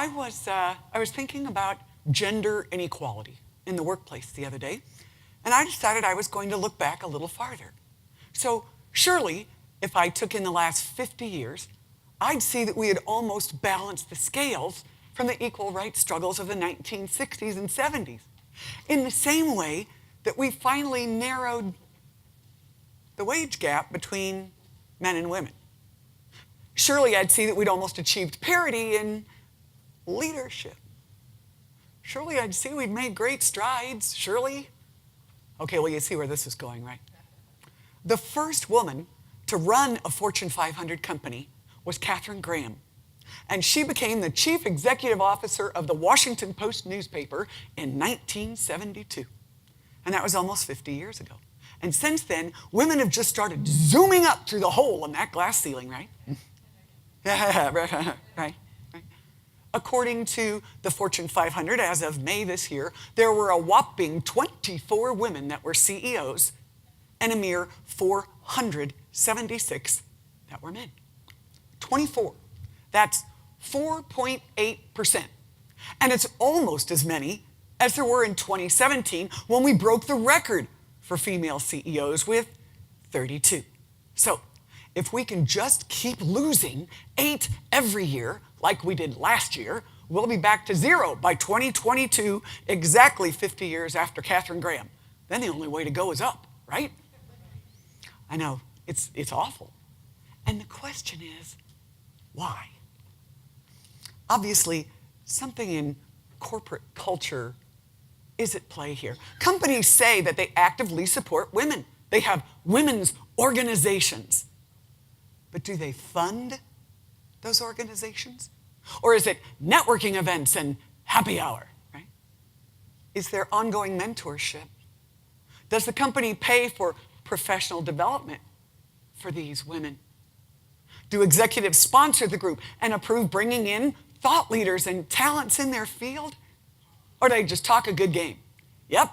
I was thinking about gender inequality in the workplace the other day, and I decided I was going to look back a little farther. So surely, if I took in the last 50 years, I'd see that we had almost balanced the scales from the equal rights struggles of the 1960s and 70s, in the same way that we finally narrowed the wage gap between men and women. Surely I'd see that we'd almost achieved parity in leadership. Surely I'd see we'd made great strides. Surely. Okay, well, you see where this is going, right? The first woman to run a Fortune 500 company was Katharine Graham. And she became the chief executive officer of the Washington Post newspaper in 1972. And that was almost 50 years ago. And since then, women have just started zooming up through the hole in that glass ceiling, right? right. According to the Fortune 500, as of May this year, there were a whopping 24 women that were CEOs and a mere 476 that were men. 24. That's 4.8%. And it's almost as many as there were in 2017 when we broke the record for female CEOs with 32. So if we can just keep losing 8 every year, like we did last year, we'll be back to 0 by 2022, exactly 50 years after Katharine Graham. Then the only way to go is up, right? I know, it's awful. And the question is, why? Obviously, something in corporate culture is at play here. Companies say that they actively support women. They have women's organizations. But do they fund those organizations? Or is it networking events and happy hour, right? Is there ongoing mentorship? Does the company pay for professional development for these women? Do executives sponsor the group and approve bringing in thought leaders and talents in their field? Or do they just talk a good game? Yep,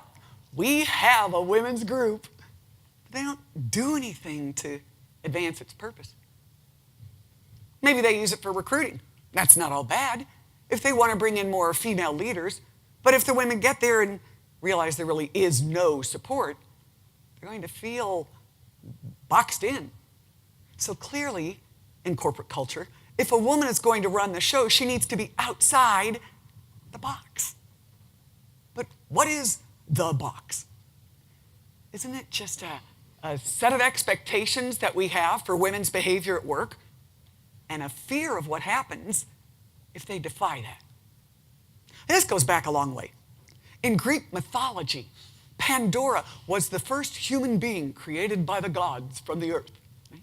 we have a women's group, but they don't do anything to advance its purpose. Maybe they use it for recruiting. That's not all bad if they want to bring in more female leaders. But if the women get there and realize there really is no support, they're going to feel boxed in. So clearly, in corporate culture, if a woman is going to run the show, she needs to be outside the box. But what is the box? Isn't it just a set of expectations that we have for women's behavior at work and a fear of what happens if they defy that? And this goes back a long way. In Greek mythology, Pandora was the first human being created by the gods from the earth. Right?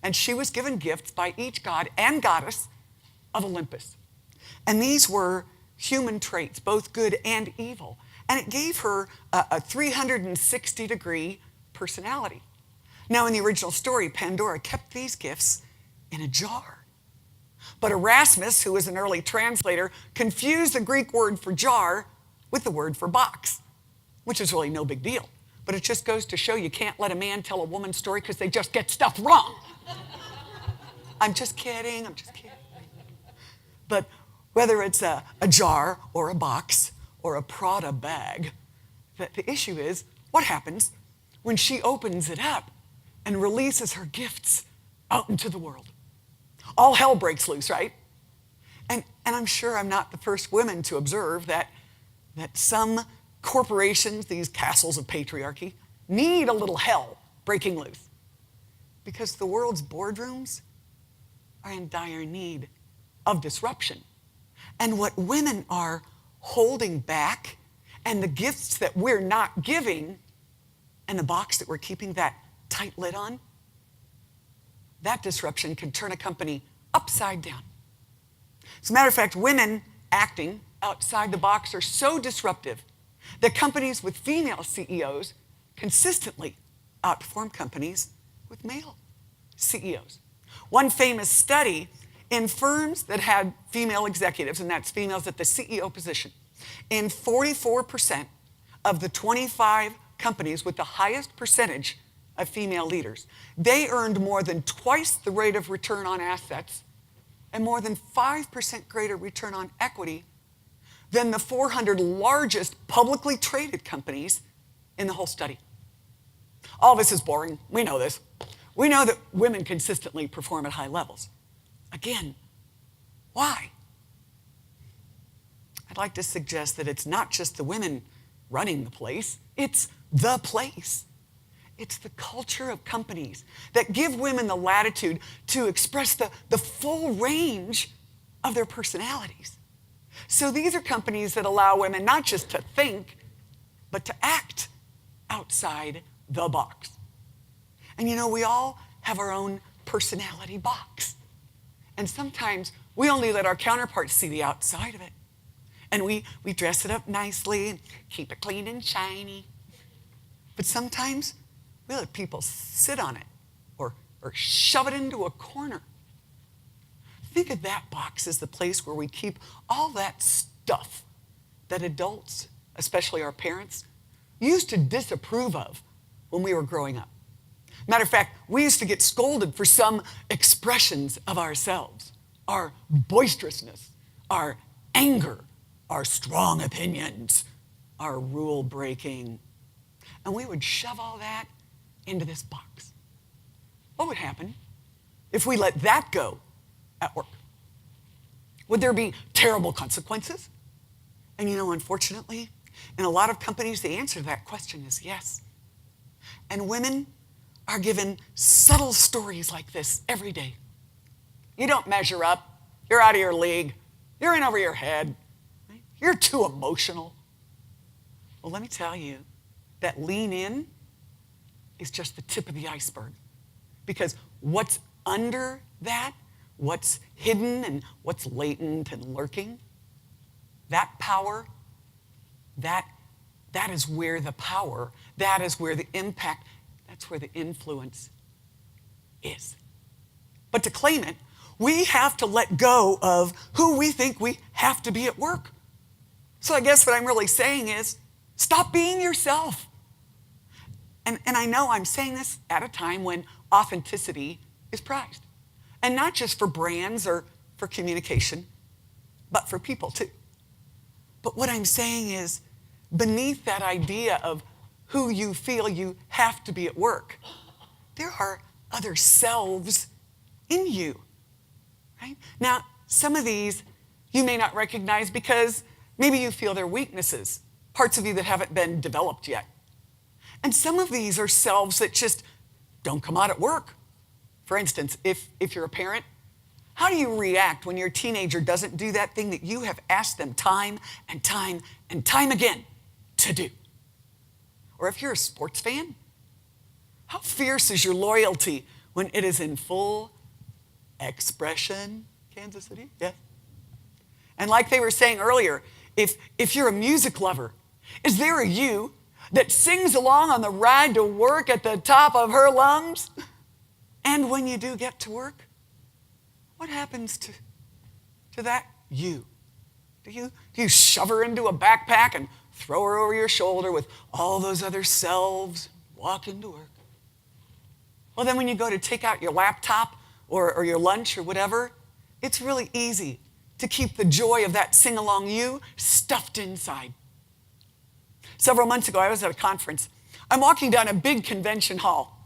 And she was given gifts by each god and goddess of Olympus. And these were human traits, both good and evil. And it gave her a 360-degree personality. Now, in the original story, Pandora kept these gifts in a jar. But Erasmus, who was an early translator, confused the Greek word for jar with the word for box, which is really no big deal. But it just goes to show you can't let a man tell a woman's story because they just get stuff wrong. I'm just kidding. But whether it's a jar or a box or a Prada bag, the issue is what happens when she opens it up and releases her gifts out into the world. All hell breaks loose, right? And I'm sure I'm not the first woman to observe that some corporations, these castles of patriarchy, need a little hell breaking loose because the world's boardrooms are in dire need of disruption. And what women are holding back and the gifts that we're not giving and the box that we're keeping that tight lid on, that disruption can turn a company upside down. As a matter of fact, women acting outside the box are so disruptive that companies with female CEOs consistently outperform companies with male CEOs. One famous study in firms that had female executives, and that's females at the CEO position, in 44% of the 25 companies with the highest percentage of female leaders, they earned more than twice the rate of return on assets and more than 5% greater return on equity than the 400 largest publicly traded companies in the whole study. All this is boring. We know this. We know that women consistently perform at high levels. Again, why? I'd like to suggest that it's not just the women running the place, it's the place. It's the culture of companies that give women the latitude to express the full range of their personalities. So these are companies that allow women not just to think, but to act outside the box. And you know, we all have our own personality box. And sometimes we only let our counterparts see the outside of it. And we dress it up nicely and keep it clean and shiny. But sometimes we let people sit on it or shove it into a corner. Think of that box as the place where we keep all that stuff that adults, especially our parents, used to disapprove of when we were growing up. Matter of fact, we used to get scolded for some expressions of ourselves, our boisterousness, our anger, our strong opinions, our rule breaking. And we would shove all that into this box. What would happen if we let that go at work? Would there be terrible consequences? And you know, unfortunately, in a lot of companies, the answer to that question is yes. And women are given subtle stories like this every day. You don't measure up. You're out of your league. You're in over your head. You're too emotional. Well, let me tell you that lean in is just the tip of the iceberg. Because what's under that, what's hidden and what's latent and lurking, that power, that is where the power, that is where the impact, that's where the influence is. But to claim it, we have to let go of who we think we have to be at work. So I guess what I'm really saying is, stop being yourself. And I know I'm saying this at a time when authenticity is prized. And not just for brands or for communication, but for people too. But what I'm saying is, beneath that idea of who you feel you have to be at work, there are other selves in you, right? Now, some of these you may not recognize because maybe you feel they're weaknesses, parts of you that haven't been developed yet. And some of these are selves that just don't come out at work. For instance, if you're a parent, how do you react when your teenager doesn't do that thing that you have asked them time and time and time again to do? Or if you're a sports fan, how fierce is your loyalty when it is in full expression? Kansas City, yes. And like they were saying earlier, if you're a music lover, is there a you that sings along on the ride to work at the top of her lungs? And when you do get to work, what happens to that you? Do you shove her into a backpack and throw her over your shoulder with all those other selves, walk into work? Well, then when you go to take out your laptop or your lunch or whatever, it's really easy to keep the joy of that sing-along you stuffed inside. Several months ago, I was at a conference. I'm walking down a big convention hall,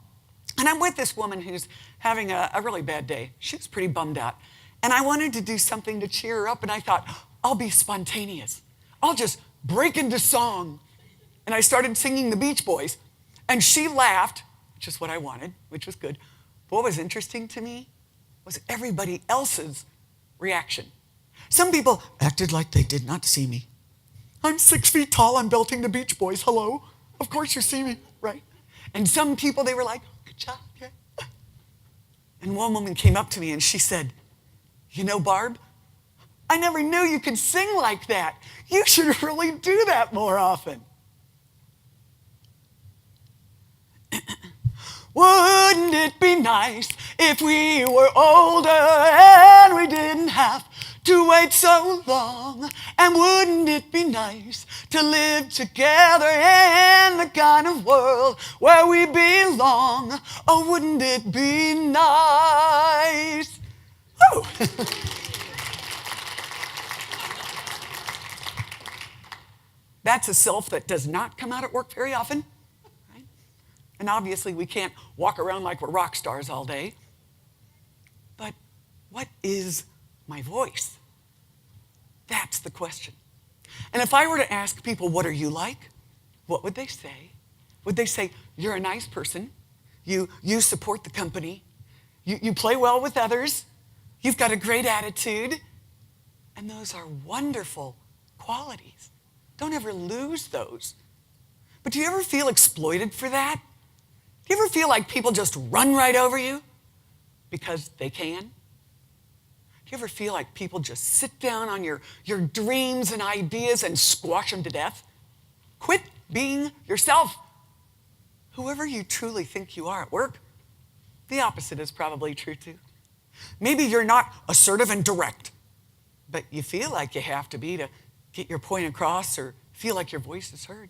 and I'm with this woman who's having a really bad day. She was pretty bummed out. And I wanted to do something to cheer her up, and I thought, I'll be spontaneous. I'll just break into song. And I started singing the Beach Boys, and she laughed, which is what I wanted, which was good. But what was interesting to me was everybody else's reaction. Some people acted like they did not see me. I'm 6 feet tall, I'm belting the Beach Boys, hello? Of course you see me, right? And some people, they were like, good job, yeah. And one woman came up to me and she said, you know, Barb, I never knew you could sing like that. You should really do that more often. Wouldn't it be nice if we were older and we didn't have to wait so long? And wouldn't it be nice to live together in the kind of world where we belong? Oh, wouldn't it be nice? Woo! That's a self that does not come out at work very often, right? And obviously we can't walk around like we're rock stars all day. But what is my voice? That's the question. And if I were to ask people, what are you like? What would they say? Would they say, you're a nice person, you support the company, you play well with others, you've got a great attitude, and those are wonderful qualities. Don't ever lose those. But do you ever feel exploited for that? Do you ever feel like people just run right over you because they can? Do you ever feel like people just sit down on your dreams and ideas and squash them to death? Quit being yourself. Whoever you truly think you are at work, the opposite is probably true too. Maybe you're not assertive and direct, but you feel like you have to be to get your point across or feel like your voice is heard.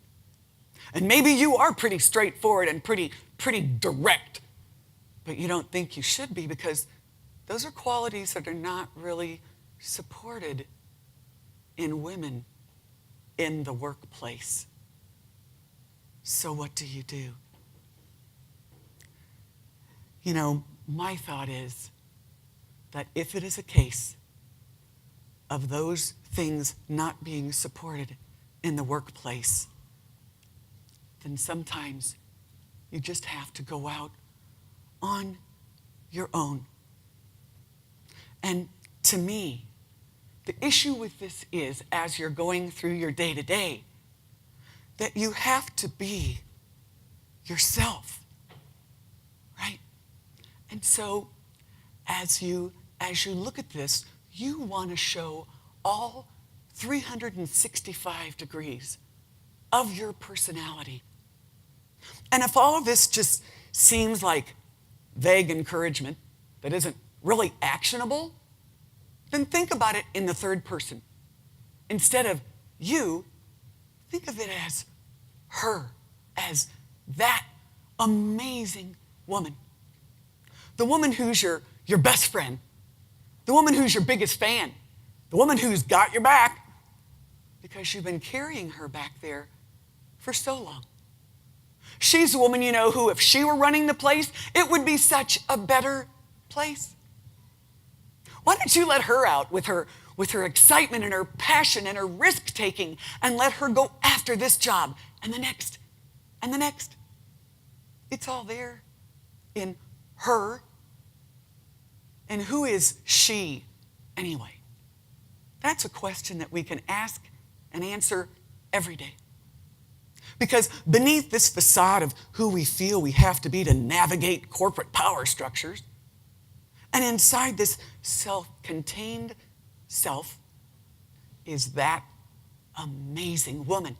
And maybe you are pretty straightforward and pretty direct, but you don't think you should be because those are qualities that are not really supported in women in the workplace. So what do you do? You know, my thought is that if it is a case of those things not being supported in the workplace, then sometimes you just have to go out on your own. And to me, the issue with this is, as you're going through your day-to-day, that you have to be yourself, right? And so as you look at this, you want to show all 365 degrees of your personality. And if all of this just seems like vague encouragement that isn't really actionable, then think about it in the third person. Instead of you, think of it as her, as that amazing woman. The woman who's your best friend, the woman who's your biggest fan, the woman who's got your back because you've been carrying her back there for so long. She's a woman, you know, who if she were running the place, it would be such a better place. Why don't you let her out with her excitement and her passion and her risk-taking and let her go after this job and the next and the next? It's all there in her. And who is she anyway? That's a question that we can ask and answer every day. Because beneath this facade of who we feel we have to be to navigate corporate power structures, and inside this self-contained self is that amazing woman.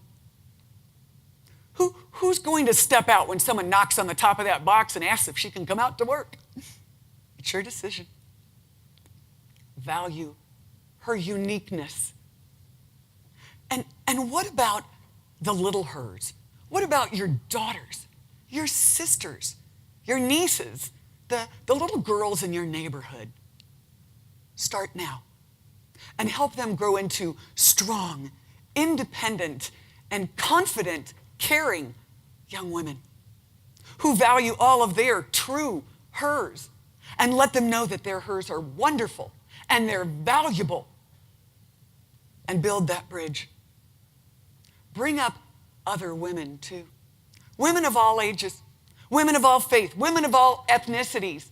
Who's going to step out when someone knocks on the top of that box and asks if she can come out to work? It's your decision. Value her uniqueness. And what about the little hers? What about your daughters, your sisters, your nieces, the little girls in your neighborhood? Start now and help them grow into strong, independent, and confident, caring young women who value all of their true hers, and let them know that their hers are wonderful and they're valuable, and build that bridge. Bring up other women too. Women of all ages, women of all faith, women of all ethnicities.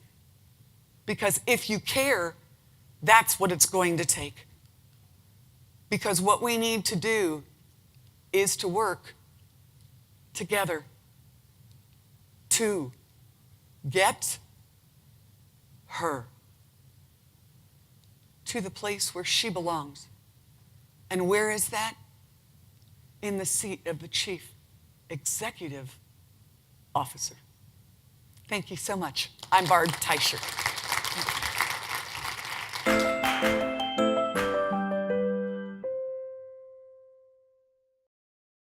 Because if you care, that's what it's going to take. Because what we need to do is to work together to get her to the place where she belongs. And where is that? In the seat of the chief executive officer. Thank you so much. I'm Barb Teicher.